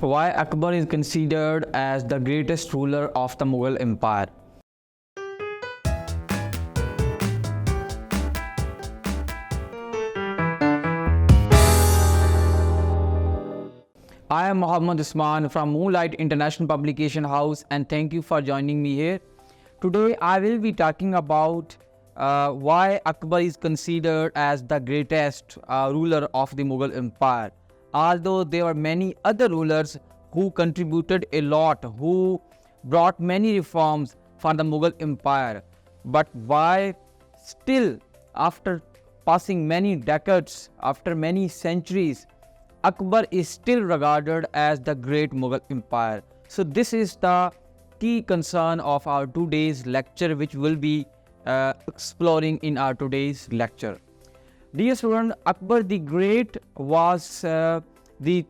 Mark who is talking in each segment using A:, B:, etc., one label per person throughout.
A: Why Akbar is considered as the greatest ruler of the Mughal Empire? I am Muhammad Usman from Moonlight International Publication House, and thank you for joining me here. Today I will be talking about why Akbar is considered as the greatest ruler of the Mughal Empire. Although there were many other rulers who contributed a lot, who brought many reforms for the Mughal Empire, but why still, after passing many decades, after many centuries, Akbar is still regarded as the great Mughal Empire? So this is the key concern of our today's lecture, which we'll be exploring in our today's lecture. Dear student, Akbar the Great was the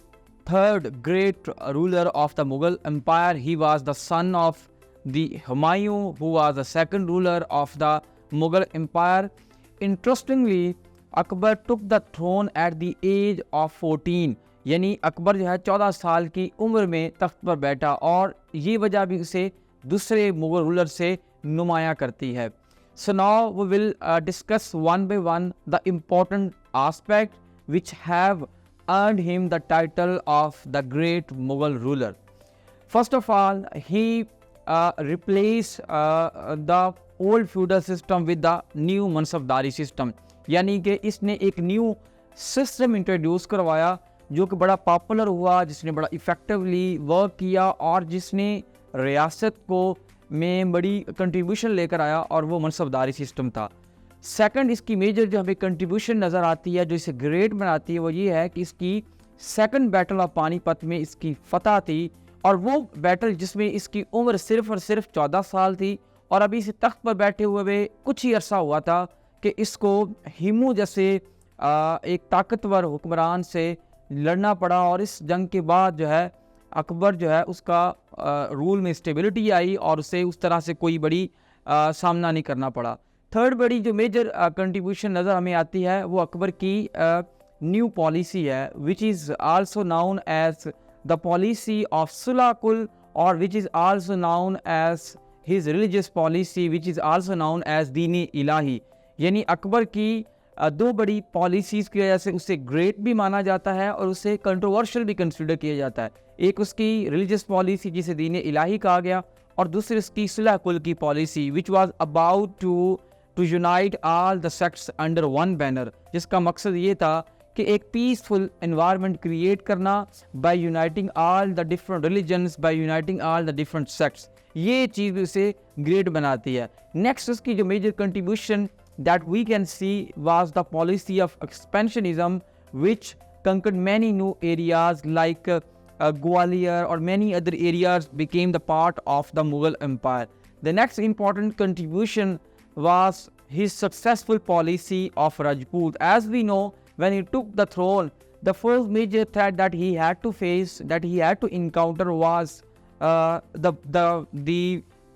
A: third great ruler of the Mughal Empire. He was the son of the Humayun, who was the second ruler of the Mughal Empire. Interestingly, Akbar took the throne at the age of 14, यानी अकबर जो है 14 साल की उम्र में तख्त पर बैठा, और ये वजह भी उसे दूसरे मुगल रूलर से नुमाया करती है. So now we will discuss one by one the important aspect which have earned him the title of the great Mughal ruler. First of all, he replace the old feudal system with the new mansabdari system, यानी कि इसने एक new system introduce करवाया जो कि बड़ा popular हुआ, जिसने बड़ा इफ़ेक्टिवली वर्क किया और जिसने रियासत को में बड़ी कंट्रीब्यूशन लेकर आया, और वो मनसबदारी सिस्टम था. सेकंड, इसकी मेजर जो हमें कंट्रीब्यूशन नज़र आती है, जो इसे ग्रेट बनाती है, वो ये है कि इसकी सेकंड बैटल ऑफ पानीपत में इसकी फतह थी, और वो बैटल जिसमें इसकी उम्र सिर्फ और सिर्फ 14 साल थी, और अभी इसे तख्त पर बैठे हुए कुछ ही अरसा हुआ था कि इसको हिमू जैसे एक ताकतवर हुक्मरान से लड़ना पड़ा, और इस जंग के बाद जो है अकबर जो है उसका रूल में स्टेबिलिटी आई और उसे उस तरह से कोई बड़ी सामना नहीं करना पड़ा. थर्ड बड़ी जो मेजर कंट्रीब्यूशन नज़र हमें आती है वो अकबर की न्यू पॉलिसी है, which is also known as the policy of Sulh-i-Kul, और which is also known as his religious policy, which is also known as Din Ilahi. यानी अकबर की दो बड़ी पॉलिसीज़ की वजह से उसे ग्रेट भी माना जाता है और उसे कंट्रोवर्शियल भी कंसिडर किया जाता है. एक उसकी रिलीजियस पॉलिसी जिसे दीन इलाही कहा गया, और दूसरी उसकी सुलह कुल की policy, which was about to unite all the sects under one banner, जिसका मकसद ये था कि एक पीसफुल एनवायरनमेंट क्रिएट करना by uniting all the different religions, by uniting all the different sects. ये चीज़ भी उसे ग्रेट बनाती है. नेक्स्ट, उसकी जो major contribution that we can see was the policy of expansionism, which conquered many new areas like Gwalior, or many other areas became the part of the Mughal Empire. The next important contribution was his successful policy of Rajput. As we know, when he took the throne, the first major threat that he had to face, that he had to encounter, was the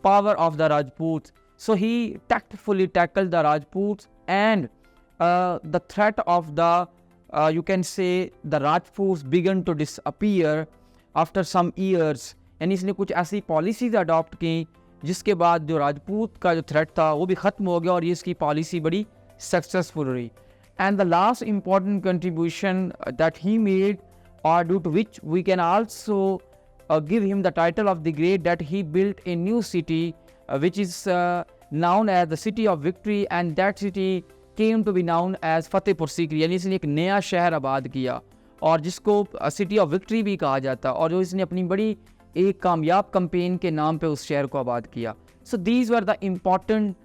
A: power of the Rajputs. So he tactfully tackled the Rajputs, and the threat of the, you can say, the Rajputs began to disappear after some years. यानी इसने कुछ ऐसी policies adopt की जिसके बाद जो राजपूत का जो थ्रेट था वो भी ख़त्म हो गया, और ये इसकी पॉलिसी बड़ी सक्सेसफुल रही. And the last important contribution that he made, और due to which we can also give him the title of the great, that he built a new city which is known as the city of victory, and that city came to be known as Fatehpur Sikri. यानी इसने एक नया शहर आबाद किया और जिसको city of victory भी कहा जाता है, और जो इसने अपनी बड़ी एक कामयाब कैंपेन के नाम पे उस शहर को आबाद किया. So these were the important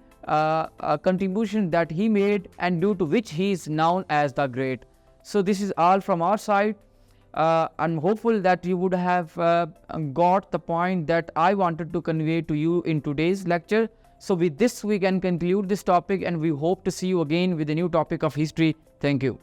A: contribution that he made, and due to which he is known as the great. So this is all from our side. I'm hopeful that you would have got the point that I wanted to convey to you in today's lecture. So with this we can conclude this topic, and we hope to see you again with a new topic of history. Thank you.